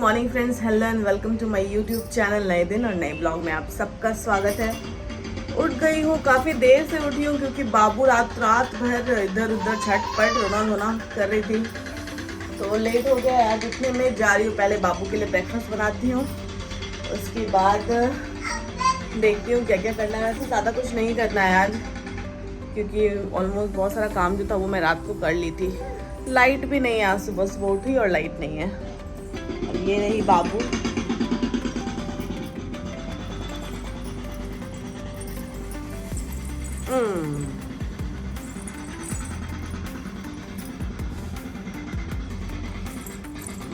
Morning friends, hello and welcome to my YouTube channel. नए दिन और नए ब्लॉग में आप सबका स्वागत है। उठ गई हूँ, काफ़ी देर से उठी हूँ क्योंकि बाबू रात भर इधर उधर छटपट रोना कर रही थी, तो लेट हो गया। आज उठने में जा रही हूँ, पहले बाबू के लिए ब्रेकफास्ट बनाती हूँ, उसके बाद देखती हूँ क्या क्या करना है। वैसे ज़्यादा कुछ नहीं करना है आज क्योंकि ऑलमोस्ट बहुत सारा काम जो था वो मैं रात को कर ली थी। लाइट भी नहीं है, आज सुबह उठी और लाइट नहीं है। अब ये रही बाबू,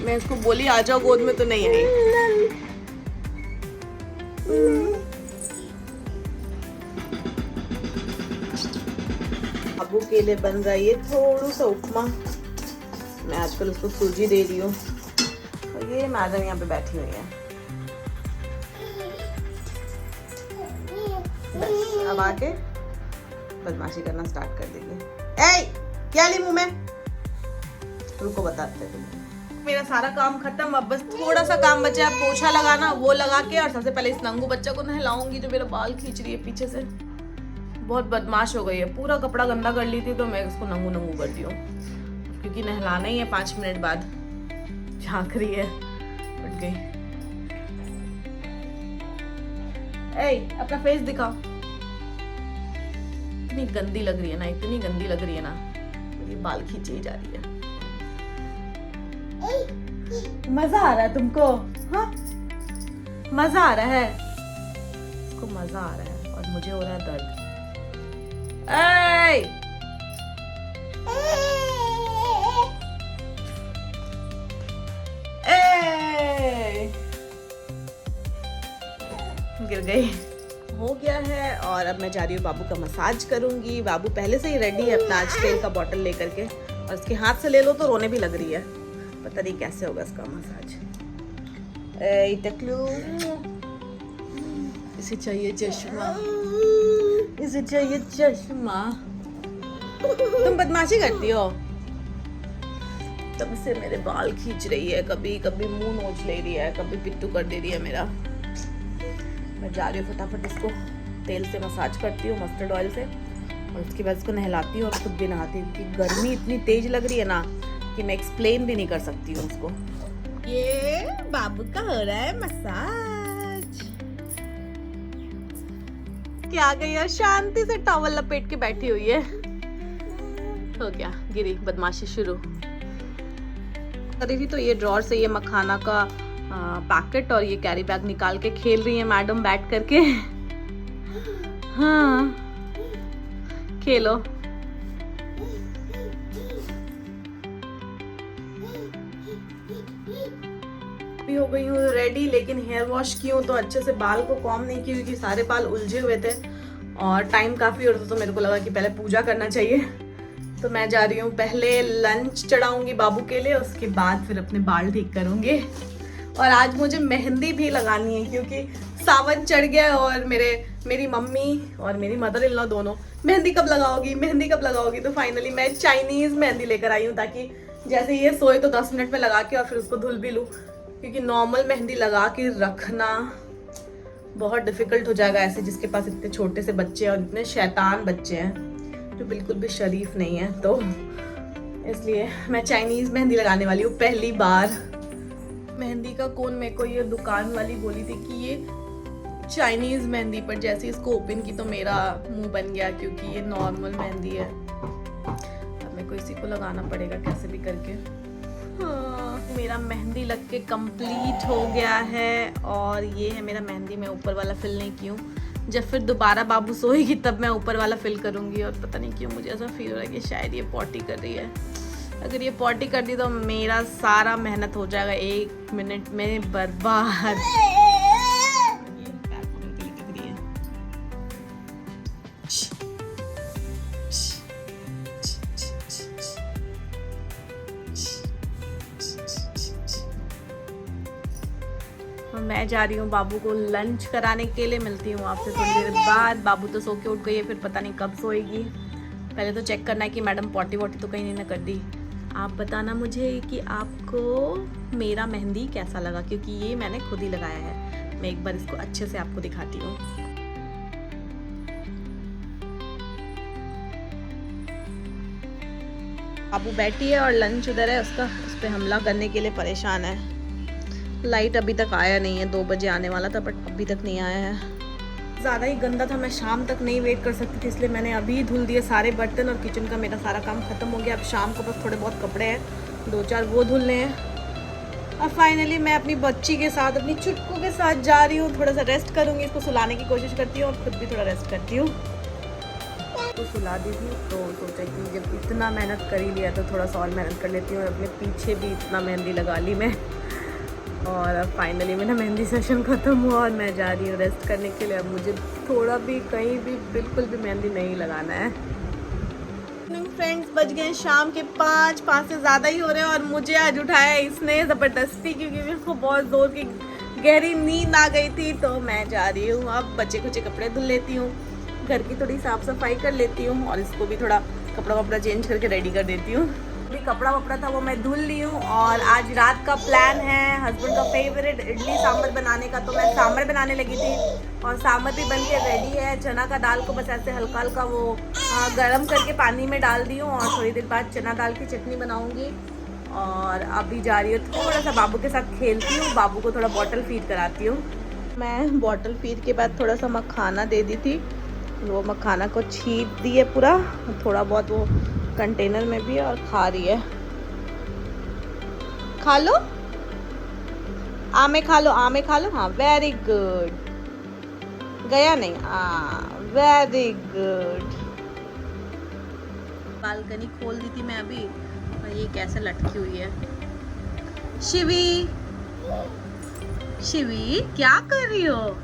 मैं इसको बोली आ जाओ गोद में, तो नहीं आई। बाबू के लिए बन रहा है ये थोड़ा सा उपमा। मैं आजकल उसको सूजी दे रही हूँ और ये मैडम यहाँ पे बैठी हुई है। बस अब आके बदमाशी करना स्टार्ट कर देंगे। ए, क्या ली मुंह में? रुको बताते हैं। मेरा सारा काम खत्म, अब बस थोड़ा सा काम बचा है, पोछा लगाना, वो लगा के और सबसे पहले इस नंगू बच्चा को नहलाऊंगी जो मेरा बाल खींच रही है पीछे से। बहुत बदमाश हो गई है, पूरा कपड़ा गंदा कर ली थी तो मैं इसको नंगू कर दी हूँ क्योंकि नहलाना ही है 5 मिनट बाद। झांक रही है, उठ गई। ए, अपना फेस दिखाओ। इतनी गंदी लग रही है ना, इतनी गंदी लग रही है ना, मेरी बाल खींची ही जा रही है। मजा आ रहा है तुमको? हाँ, मजा आ रहा है, इसको मजा आ रहा है और मुझे हो रहा है दर्द। ए! ए! गिर गई। हो गया है और अब मैं जा रही हूँ बाबू का मसाज करूंगी। बाबू पहले से ही रेडी है अपना आज तेल का बॉटल लेकर के, और इसके हाथ से ले लो तो रोने भी लग रही है। पता नहीं कैसे होगा इसका मसाज। ए टकलू, इसे चाहिए चश्मा, इसे चाहिए चश्मा। तुम बदमाशी करती हो, तब से मेरे बाल खींच रही है, कभी कभी मुंह नोच ले रही है, कभी पिट्टू कर दे रही है मेरा। मैं जा रही हूँ, फटाफट इसको तेल से मसाज करती हूँ, मस्टर्ड ऑयल से, और उसके बाद इसको नहलाती हूँ और खुद भी नहाती हूँ क्योंकि गर्मी इतनी तेज लग रही है ना कि मैं एक्सप्लेन भी नहीं कर सकती हूँ उसको। ये बाबू का हो रहा है मसाज। क्या गई है, शांति से टॉवल लपेट के बैठी हुई है। हो गया, गिरी बदमाशी शुरू करी थी। तो ये ड्रॉर से ये मखाना का पैकेट और ये कैरी बैग निकाल के खेल रही है मैडम बैठ करके। हाँ, खेलो। भी हो गई हूँ रेडी, लेकिन हेयर वॉश की हूँ तो अच्छे से बाल को कॉम नहीं की क्योंकि सारे बाल उलझे हुए थे और टाइम काफी हो रहा था, तो मेरे को लगा कि पहले पूजा करना चाहिए। तो मैं जा रही हूँ, पहले लंच चढ़ाऊंगी बाबू के लिए, उसके बाद फिर अपने बाल ठीक करूंगी। और आज मुझे मेहंदी भी लगानी है क्योंकि सावन चढ़ गया और मेरी मम्मी और मेरी मदर इन लॉ दोनों मेहंदी कब लगाओगी। तो फाइनली मैं चाइनीज मेहंदी लेकर आई हूँ ताकि जैसे ये सोए तो 10 मिनट में लगा के और फिर उसको धुल भी लूँ, क्योंकि नॉर्मल मेहंदी लगा के रखना बहुत डिफिकल्ट हो जाएगा ऐसे जिसके पास इतने छोटे से बच्चे हैं और इतने शैतान बच्चे हैं जो बिल्कुल भी शरीफ नहीं है। तो इसलिए मैं चाइनीज मेहंदी लगाने वाली हूँ पहली बार। मेहंदी का कोन मेरे को ये दुकान वाली बोली थी कि ये चाइनीज मेहंदी, पर जैसे इसको ओपन की तो मेरा मुंह बन गया क्योंकि ये नॉर्मल मेहंदी है। अब मेरे को इसी को लगाना पड़ेगा कैसे भी करके। हाँ, मेरा मेहंदी लग के कंप्लीट हो गया है और ये है मेरा मेहंदी। मैं ऊपर वाला फिल नहीं की हूँ, जब फिर दोबारा बाबू सोएगी तब मैं ऊपर वाला फिल करूँगी। और पता नहीं क्यों मुझे ऐसा फील हो रहा है कि शायद ये पॉटी कर रही है। अगर ये पॉटी कर दी तो मेरा सारा मेहनत हो जाएगा 1 मिनट में बर्बाद। मैं जा रही हूँ बाबू को लंच कराने के लिए, मिलती हूँ आपसे थोड़ी देर बाद। बाबू तो सो के उठ गई है, फिर पता नहीं कब सोएगी। पहले तो चेक करना है कि मैडम पॉटी वॉटी तो कहीं नहीं ना कर दी। आप बताना मुझे कि आपको मेरा मेहंदी कैसा लगा, क्योंकि ये मैंने खुद ही लगाया है। मैं एक बार इसको अच्छे से आपको दिखाती हूँ। बाबू बैठी है और लंच उधर है उसका, उस पर हमला करने के लिए परेशान है। लाइट अभी तक आया नहीं है, 2 बजे आने वाला था बट अभी तक नहीं आया है। ज़्यादा ही गंदा था, मैं शाम तक नहीं वेट कर सकती थी, इसलिए मैंने अभी धुल दिए सारे बर्तन और किचन का मेरा सारा काम ख़त्म हो गया। अब शाम को बस थोड़े बहुत कपड़े हैं, 2-4 वो धुलने हैं। और फाइनली मैं अपनी बच्ची के साथ, अपनी चुटकू के साथ जा रही हूँ। थोड़ा सा रेस्ट करूँगी, इसको सुलाने की कोशिश करती हूँ और खुद भी थोड़ा रेस्ट करती हूँ। तो सुला दी थी तो सोचा कि जब इतना मेहनत कर ही लिया तो थोड़ा सा और मेहनत कर लेती हूँ। और अपने पीछे भी इतना मेहंदी लगा ली मैं। और अब फाइनली मेरा मेहंदी सेशन ख़त्म हुआ और मैं जा रही हूँ रेस्ट करने के लिए। अब मुझे थोड़ा भी कहीं भी बिल्कुल भी मेहंदी नहीं लगाना है। फ्रेंड्स, बज गए शाम के 5 से ज़्यादा ही हो रहे हैं और मुझे आज उठाया इसने ज़बरदस्ती, क्योंकि मेरे को बहुत ज़ोर की गहरी नींद आ गई थी। तो मैं जा रही हूँ अब बच्चे कुछ कपड़े धुल लेती हूँ, घर की थोड़ी साफ़ सफाई कर लेती हूँ और इसको भी थोड़ा कपड़ा वपड़ा चेंज करके रेडी कर देती हूँ। अभी कपड़ा वपड़ा था वो मैं धुल ली हूँ। और आज रात का प्लान है हस्बैंड का फेवरेट इडली सांभर बनाने का, तो मैं सांभर बनाने लगी थी और सांभर भी बन के रेडी है। चना का दाल को बस ऐसे हल्का हल्का वो गरम करके पानी में डाल दी हूँ और थोड़ी देर बाद चना दाल की चटनी बनाऊँगी। और अभी जा रही हूँ थोड़ा सा बाबू के साथ खेलती हूँ, बाबू को थोड़ा बॉटल फीड कराती हूँ। मैं बॉटल फीड के बाद थोड़ा सा मखाना दे दी थी, वो मखाना को छीप दिए पूरा, थोड़ा बहुत वो कंटेनर में भी और खा रही है। खा लो, आमे खा लो, आमे खा लो। हाँ वेरी गुड, गया नहीं, हाँ वेरी गुड। बालकनी खोल दी थी मैं अभी और ये कैसे लटकी हुई है। शिवी, शिवी क्या कर रही हो,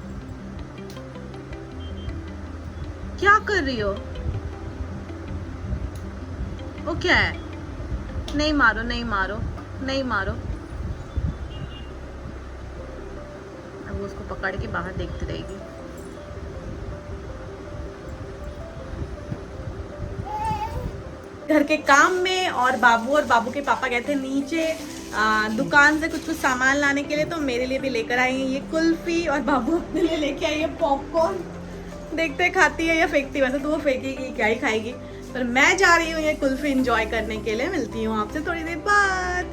क्या कर रही हो? वो क्या है? नहीं मारो, नहीं मारो, नहीं मारो। अब वो उसको पकड़ के बाहर देखती रहेगी। घर के काम में और बाबू के पापा गए थे नीचे दुकान से कुछ सामान लाने के लिए, तो मेरे लिए भी लेकर आई है ये कुल्फी और बाबू अपने लिए लेके आई है पॉपकॉर्न। देखते खाती है या फेंकती, वैसे तो वो फेंकेगी, क्या ही खाएगी। पर मैं जा रही हूँ ये कुल्फी एंजॉय करने के लिए। मिलती हूँ आपसे थोड़ी देर बाद।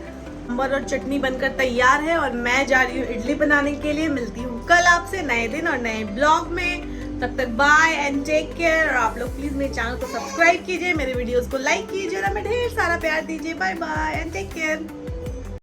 सांभर और चटनी बनकर तैयार है और मैं जा रही हूँ इडली बनाने के लिए। मिलती हूँ कल आपसे नए दिन और नए ब्लॉग में। तब तक बाय एंड टेक केयर। और आप लोग प्लीज मेरे चैनल को सब्सक्राइब कीजिए, मेरे वीडियोस को लाइक कीजिए और हमें ढेर सारा प्यार दीजिए। Bye bye and take care.